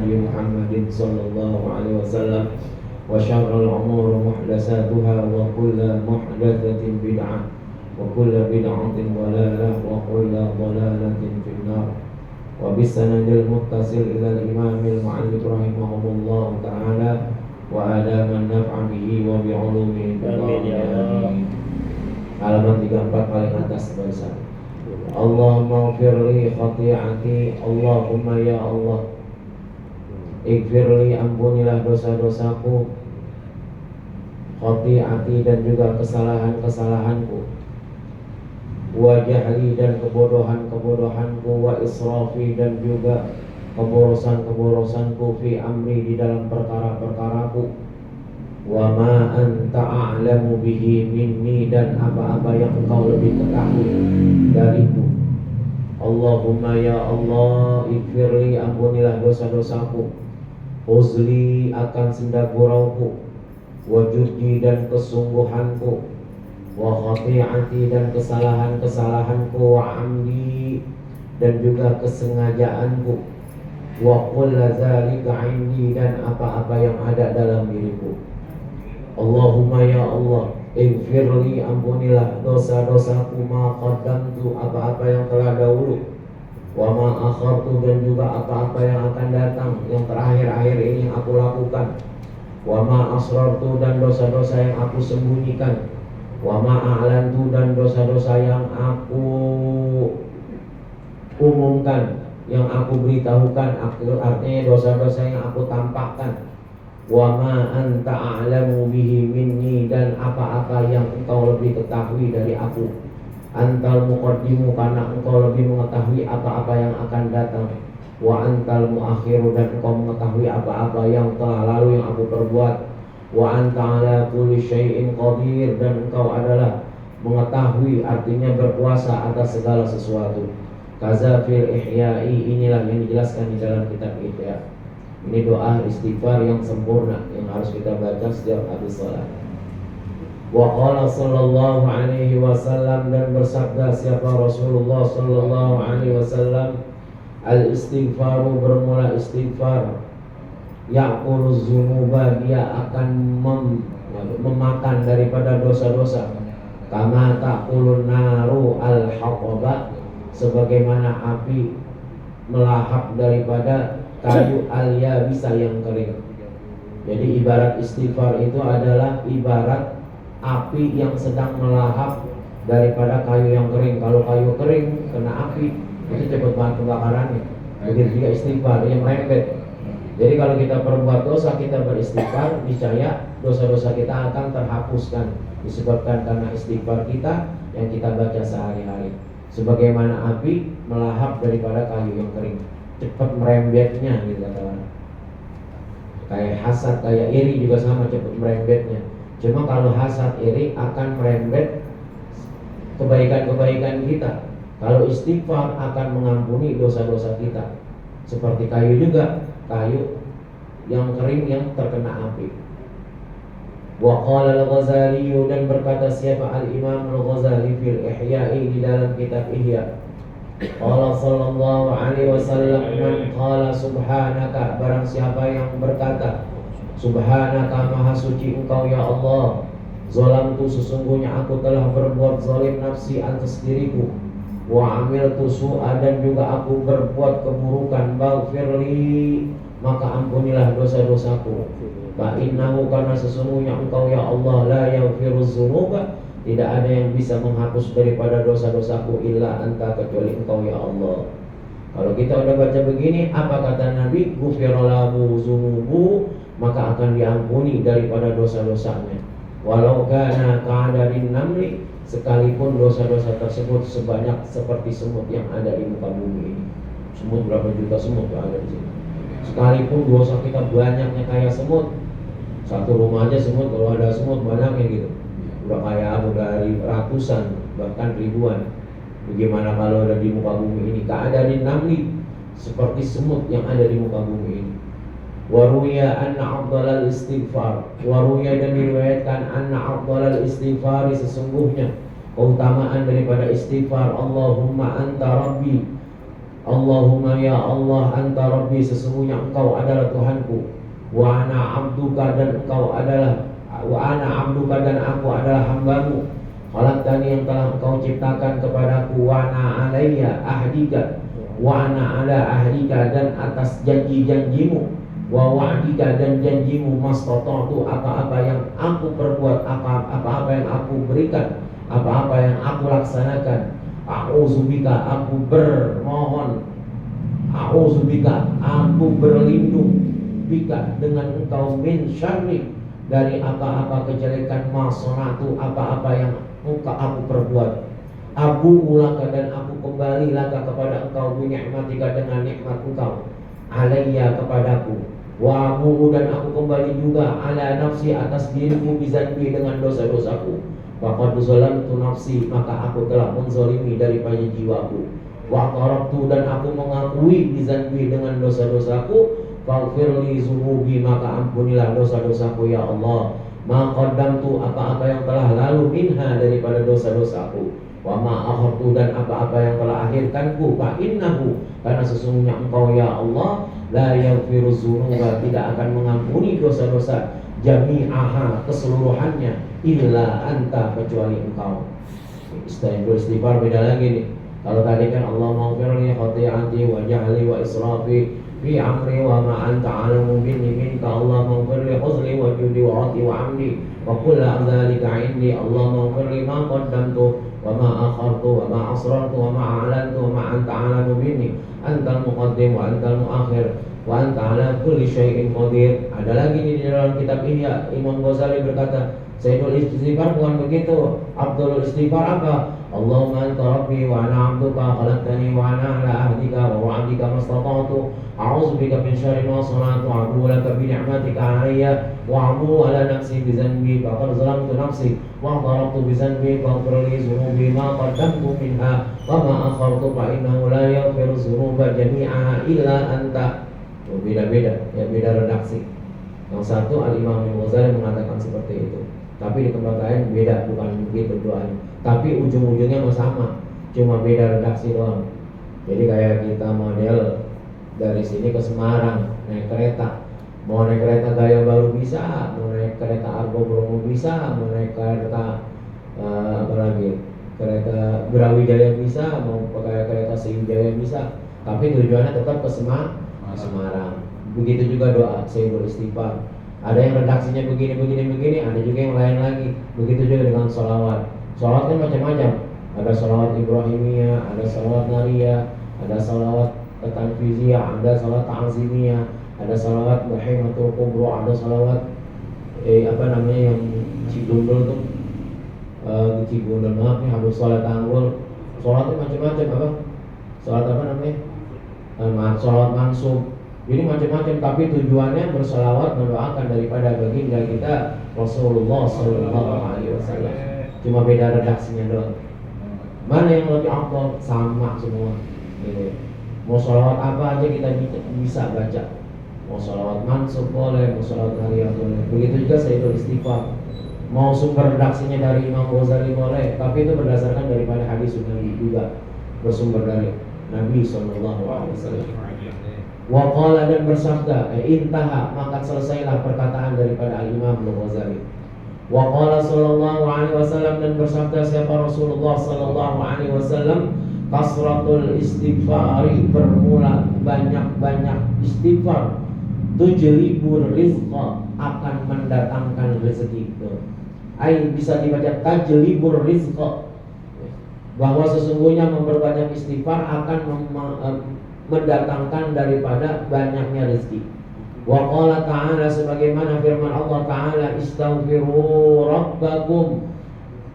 هدي محمد صلى الله عليه وسلم وشر الأمور محدثاتها وكل محدثة بدعة وكل بدعة ضلالة وكل ضلالة في النار. وبالسند المتصل إلى الإمام المعلق رحمه الله تعالى وأدام النفع به وبعلومه آمين. Halaman 34 paling atas barusan. Allahumma ighfirli khati'ati, Allahumma ya Allah ighfirli, ampunilah dosa-dosaku, khati'ati dan juga kesalahan-kesalahanku, wa jahli dan kebodohan-kebodohanku, wa israfi dan juga keborosan-keborosanku, fi amri di dalam perkara-perkaraku, wa ma anta a'lamu bihi minni dan apa-apa yang engkau lebih ketahui dariku. Allahumma ya Allah ighfirli, ampunilah dosa-dosaku, uzli akan senda gurauku, wajudi dan kesungguhanku, wa khati'ati dan kesalahan-kesalahanku, wa amdi dan juga kesengajaanku, wa kulla zalika indi dan apa-apa yang ada dalam diriku. Allahumma ya Allah ighfirli, ampunilah dosa-dosaku, ma qaddamtu apa-apa yang telah dahulu, wa ma akhartu dan juga apa-apa yang akan datang, yang terakhir-akhir ini yang aku lakukan, wa ma asrartu dan dosa-dosa yang aku sembunyikan, wa ma a'lantu dan dosa-dosa yang aku umumkan, yang aku beritahukan, artinya dosa-dosa yang aku tampakkan, wa ma anta a'lamu bihi minni dan apa-apa yang engkau lebih ketahui dari aku. Antal muqaddimu karena engkau lebih mengetahui apa-apa yang akan datang, wa antal muakhiru dan engkau mengetahui apa-apa yang telah lalu yang aku perbuat, wa anta ala kulli syai'in qadir dan engkau adalah mengetahui, artinya berkuasa atas segala sesuatu. Kaza fil ihya'i, inilah yang dijelaskan di dalam kitab Ihya. Ini doa istighfar yang sempurna yang harus kita baca setiap habis salat. Wa qala sallallahu alaihi wasallam, dan bersabda siapa Rasulullah sallallahu alaihi wasallam, al istighfaru bermula istighfar, ya'kulu dzunuba dia akan memakan daripada dosa-dosa, kama ta'kulun naru al haqaba sebagaimana api melahap daripada kayu al-yabisa yang kering. Jadi ibarat istighfar itu adalah ibarat api yang sedang melahap daripada kayu yang kering. Kalau kayu kering kena api itu cepat banget kebakarannya. Begitu juga istighfar yang merembet. Jadi kalau kita perbuat dosa, kita beristighfar, niscaya dosa-dosa kita akan terhapuskan disebabkan karena istighfar kita yang kita baca sehari-hari. Sebagaimana api melahap daripada kayu yang kering, cepat merembetnya gitu katakan. Kayak hasad, kayak iri juga sama, cepat merembetnya. Cuma kalau hasad, iri akan merembet kebaikan-kebaikan kita. Kalau istighfar akan mengampuni dosa-dosa kita. Seperti kayu juga, kayu yang kering yang terkena api. Wa qala al-Ghazali, dan berkata siapa al-Imam al-Ghazali fil Ihya'i di dalam kitab Ihya, qala sallallahu alaihi wasallam, man qala subhanaka, barang siapa yang berkata subhanaka, maha suci engkau ya Allah, zalamtu sesungguhnya aku telah berbuat zalim nafsi atas diriku, wa amiltu su'a dan juga aku berbuat keburukan, baghfirli maka ampunilah dosa-dosaku, fa innahu karena sesungguhnya engkau ya Allah la yaghfiruz dzunuba tidak ada yang bisa menghapus daripada dosa-dosaku illa anta kecuali engkau ya Allah. Kalau kita udah baca begini, apa kata Nabi? Ghufira lahu dzunubu, maka akan diampuni daripada dosa-dosanya. Walau kana ka'adarin namli, sekalipun dosa-dosa tersebut sebanyak seperti semut yang ada di muka bumi ini. Semut berapa juta semut yang ada di sini. Sekalipun dosa kita banyaknya kayak semut, satu rumah aja semut, kalau ada semut banyaknya gitu, udah kayak udah ratusan bahkan ribuan. Bagaimana kalau ada di muka bumi ini? Ka'adarin namli, seperti semut yang ada di muka bumi ini. Waruya anna afdalal istighfar, waruya dan diriwayatkan anna afdalal istighfar, sesungguhnya keutamaan daripada istighfar, Allahumma anta rabbi, Allahumma ya Allah, anta rabbi, sesungguhnya engkau adalah Tuhanku, wa ana abduka, dan engkau adalah wa ana abduka, dan aku adalah hambamu. Khalaqtani, yang telah engkau ciptakan kepadaku, wa ana alayya ahdika, wa ana ala ahdika, dan atas janji-janjimu, wa wa'dika, dan janjimu, mastata'tu, apa-apa yang aku perbuat, apa-apa yang aku berikan, apa-apa yang aku laksanakan. A'udzubika, aku bermohon, a'udzubika, aku berlindung, bika, dengan engkau, min syarri, dari apa-apa kejelekan, masanatu, apa-apa yang aku perbuat. Abu ulaka, dan aku kembali laka kepada engkau, binikmatika, dengan nikmat engkau, alayya, kepadaku. Wa abu, dan aku kembali juga, ala nafsi, atas diriku, bizanbi, dengan dosa-dosaku. Faqad zalamtu nafsi, maka aku telah menzalimi daripada jiwaku. Wa qarabtu, dan aku mengakui, bizanbi, dengan dosa-dosaku. Faghfirli zunubi, maka ampunilah dosa-dosaku ya Allah. Ma qaddamtu, apa-apa yang telah lalu, minha, daripada dosa-dosaku. Wa ma akhartu, dan apa-apa yang telah akhirkanku. Fa innahu, karena sesungguhnya engkau ya Allah, la yaghfiru dzunuba, tidak akan mengampuni dosa-dosa, jami'aha, keseluruhannya, illa anta, kecuali engkau. Istighfar beda lagi nih. Kalau tadi kan Allah maghfirli khati'ati wa jahli wa israfi fi amri wa ma anta alamu minni minka, Allah maghfirli huzli wa judi wa ati wa amdi wa kulla dzalika indi, Allah maghfirli ma qaddamtu wa ma akhartu wa ma asrartu wa ma a'lantu wa ma anta alamu minni, antal muqaddim wa antal muakhir wa anta ala kulli syai'in qadir. Ada lagi di dalam kitab Ihya, Imam Ghazali berkata, Sayyidul istighfar bukan begitu. Abdul istighfar apa? Allahumma anta rabbi wa ana abduka, khalaqtani wa ana ala ahdika wa wa'dika mastata'tu, a'udzubika min syarri ma sana'tu, a'udzu laka bi ni'matika 'alayya wa a'udzu ala nafsi bi dzanbi, faqad zalamtu nafsi wa qarabtu bi dzanbi, faghfir li dzunubi ma qaddamtu minha wa ma akhartu, fa innahu la yaghfiru dzunuba jami'aha illa anta. Beda-beda, ya, beda redaksi. Yang satu Al-Imam Al-Ghazali mengatakan seperti itu, tapi di tempat lain beda, bukan begitu doanya. Tapi ujung-ujungnya sama, cuma beda redaksi doang. Jadi kayak kita model dari sini ke Semarang naik kereta, mau naik kereta Gaya Baru bisa, mau naik kereta Argo Bromo bisa, mau naik kereta apa lagi, kereta Brawijaya bisa, mau pakai kereta Sriwijaya bisa, tapi tujuannya tetap ke Semarang. Begitu juga doa Sayyidul Istighfar. Ada yang redaksinya begini, ada juga yang lain lagi. Begitu juga dengan sholawat. Sholawat kan macam-macam. Ada sholawat Ibrahimiyah, ada sholawat Nariyah, ada sholawat Tanfiziyah, ada sholawat Ta'zimiyah, ada sholawat Muhimmatul Kubra, ada sholawat apa namanya yang Cigundul tuh, Cigundul, maaf nih, habis sholat tanggul. Sholatnya macam-macam, apa? Sholat apa namanya? Sholat mansub. Jadi macam-macam, tapi tujuannya bersalawat, mendoakan daripada baginda kita Rasulullah Sallallahu Alaihi Wasallam. Cuma beda redaksinya doang. Mana yang lebih afdal? Sama semua. Gitu. Mau salawat apa aja kita bisa baca. Mau salawat mansub boleh, mau salawat nariyah boleh. Begitu juga Sayyidul Istighfar. Mau sumber redaksinya dari Imam Ghazali boleh, tapi itu berdasarkan daripada hadis Nabi juga, bersumber dari Nabi Sallallahu Alaihi Wasallam. Waqala, dan bersabda, intaha, maka selesailah perkataan daripada Al-Imam Al-Ghazali. Waqala sallallahu alaihi wasallam, dan bersabda siapa Rasulullah sallallahu alaihi wasallam, kasratul istighfari, bermula banyak-banyak istighfar, tujlibur rizqa, akan mendatangkan rezeki. Ai bisa dibaca tajlibur rizqa, bahwa sesungguhnya memperbanyak istighfar akan mendatangkan daripada banyaknya rezeki. Wa qala ta'ala, sebagaimana firman Allah Ta'ala, istaghfiru rabbakum,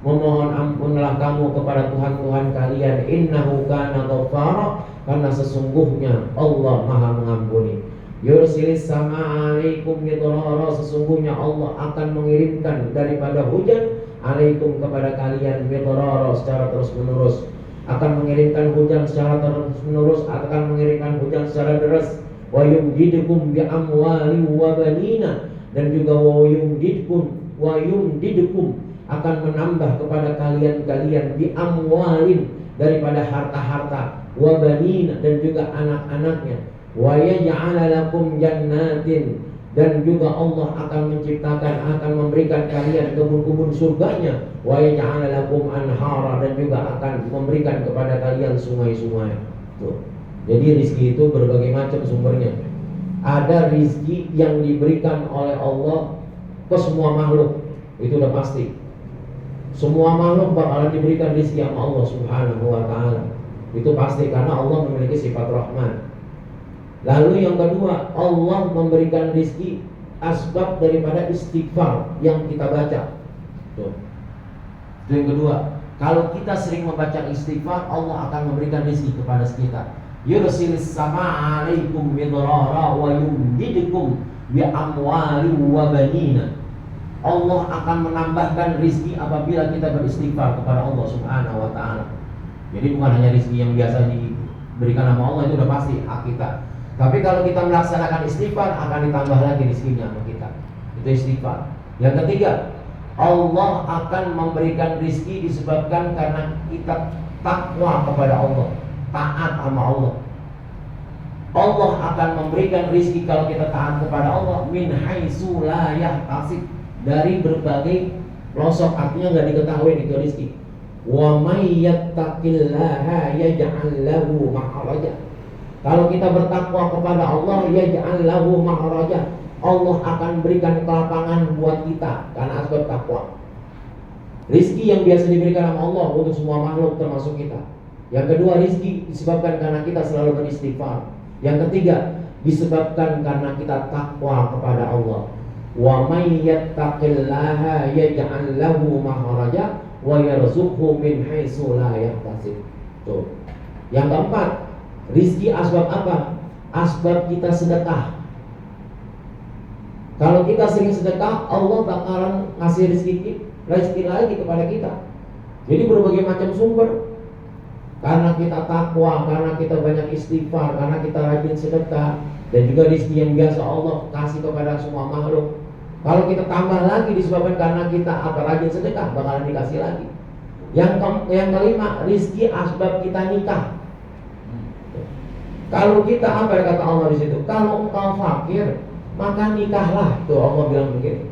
memohon ampunlah kamu kepada Tuhan kalian, innahu kana ghaffara, karena sesungguhnya Allah Maha mengampuni. Yursilis sama alaikum midrara, sesungguhnya Allah akan mengirimkan daripada hujan alaikum kepada kalian midrara, secara terus menerus, akan mengirimkan hujan secara terus menerus, akan mengirimkan hujan secara deras. Wa yumdidukum bi amwali wa banina, dan juga wa yumdidukum akan menambah kepada kalian bi amwalin, daripada harta-harta, wa banin, dan juga anak-anaknya, wa yaj'ala lakum jannatin, dan juga Allah akan menciptakan, akan memberikan kalian kebun-kebun surganya, wa yaj'ala lakum anhara, dan juga akan memberikan kepada kalian sungai-sungai. Tuh. Jadi rizki itu berbagai macam sumbernya. Ada rizki yang diberikan oleh Allah ke semua makhluk, itu udah pasti. Semua makhluk bakalan diberikan rizki sama Allah Subhanahu wa ta'ala. Itu pasti, karena Allah memiliki sifat rahman. Lalu yang kedua, Allah memberikan rizki asbab daripada istighfar yang kita baca. Tuh. Itu yang kedua. Kalau kita sering membaca istighfar, Allah akan memberikan rizki kepada kita. Yursilis sama'a alaikum midrara wa yumdidukum bi amwali wa banina. Allah akan menambahkan rizki apabila kita beristighfar kepada Allah Subhanahu wa ta'ala. Jadi bukan hanya rizki yang biasa diberikan sama Allah, itu udah pasti hak kita. Tapi kalau kita melaksanakan istighfar, akan ditambah lagi rizkinya sama kita. Itu istighfar. Yang ketiga, Allah akan memberikan rizki disebabkan karena kita takwa kepada Allah, taat sama Allah. Allah akan memberikan rizki kalau kita taat kepada Allah min haitsu la yahtasib, dari berbagai pelosok, artinya nggak diketahui itu rizki. Wa may yattaqillaha yaj'al lahu makhraja. Kalau kita bertakwa kepada Allah, yaj'al lahu makhraja, Allah akan berikan kelapangan buat kita karena asbab takwa. Rizki yang biasa diberikan sama Allah untuk semua makhluk termasuk kita. Yang kedua, rizki disebabkan karena kita selalu beristighfar. Yang ketiga, disebabkan karena kita takwa kepada Allah. Wa may yattaqillaha yaj'al lahu makhraja wa yarzuqhu min haitsu la yahtasib. Tuh. Yang keempat, rizki asbab apa? Asbab kita sedekah. Kalau kita sering sedekah, Allah bakalan ngasih rizki lagi kepada kita. Jadi berbagai macam sumber. Karena kita takwa, karena kita banyak istighfar, karena kita rajin sedekah, dan juga rizki yang biasa Allah kasih kepada semua makhluk. Kalau kita tambah lagi disebabkan karena kita rajin sedekah, bakalan dikasih lagi. Yang kelima, rizki asbab kita nikah. Kalau kita, apa yang kata Allah di situ? Kalau engkau fakir, maka nikahlah. Tuh Allah bilang begini.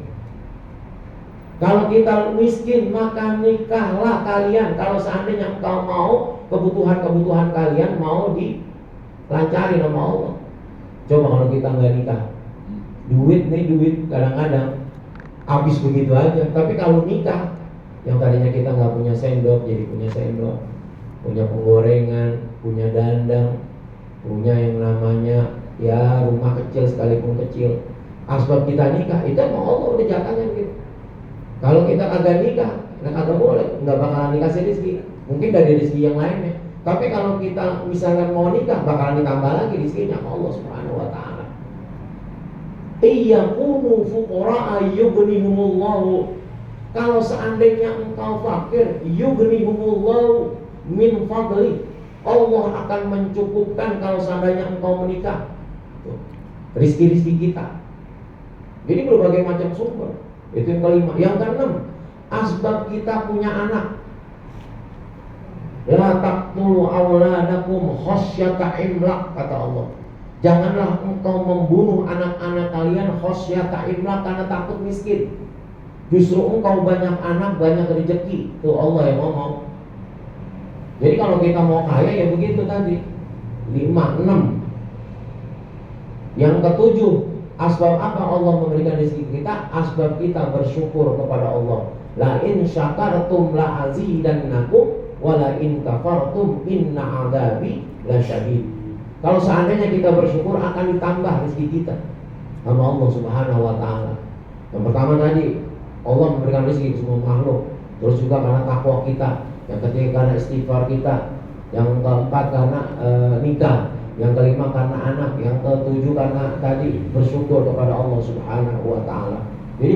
Kalau kita miskin, maka nikahlah kalian. Kalau seandainya engkau mau kebutuhan kalian mau dilancarin sama Allah. Coba kalau kita nggak nikah, duit kadang-kadang habis begitu aja. Tapi kalau nikah, yang tadinya kita nggak punya sendok jadi punya sendok, punya penggorengan, punya dandang, punya yang namanya ya rumah kecil sekalipun kecil. Asbab kita nikah itu sama Allah udah jatahnya gitu. Kalau kita kagak nikah, kagak boleh, nggak bakalan dikasih rezeki. Mungkin dari rezeki yang lainnya. Tapi kalau kita misalnya mau nikah, bakalan ditambah lagi rezekinya sama Allah Subhanahu wa ta'ala. Iyakunu fuqara'a yughnihumullahu. Kalau seandainya engkau fakir, yughnihumullahu min fadli. Allah akan mencukupkan kalau seandainya engkau menikah. Rizki-rizki kita. Jadi berbagai macam sumber. Itu yang kelima. Yang keenam, asbab kita punya anak. La taqtulu auladakum khasyata imlaq, kata Allah. Janganlah engkau membunuh anak-anak kalian khasyata imlaq, karena takut miskin. Justru engkau banyak anak, banyak rezeki. Tuh Allah yang ngomong. Jadi kalau kita mau kaya ya begitu tadi. 5, 6. Yang ketujuh, asbab apa Allah memberikan rezeki kita? Asbab kita bersyukur kepada Allah. La in syakartum la azidannakum wa la in kafartum inna adzabi lasyadid. Kalau seandainya kita bersyukur, akan ditambah rezeki kita sama Allah Subhanahu wa ta'ala. Yang pertama tadi, Allah memberikan rezeki ke semua makhluk. Terus juga karena takwa kita. Yang ketiga karena istighfar kita. Yang keempat karena nikah. Yang kelima karena anak. Yang ketujuh karena tadi bersyukur kepada Allah Subhanahu wa ta'ala.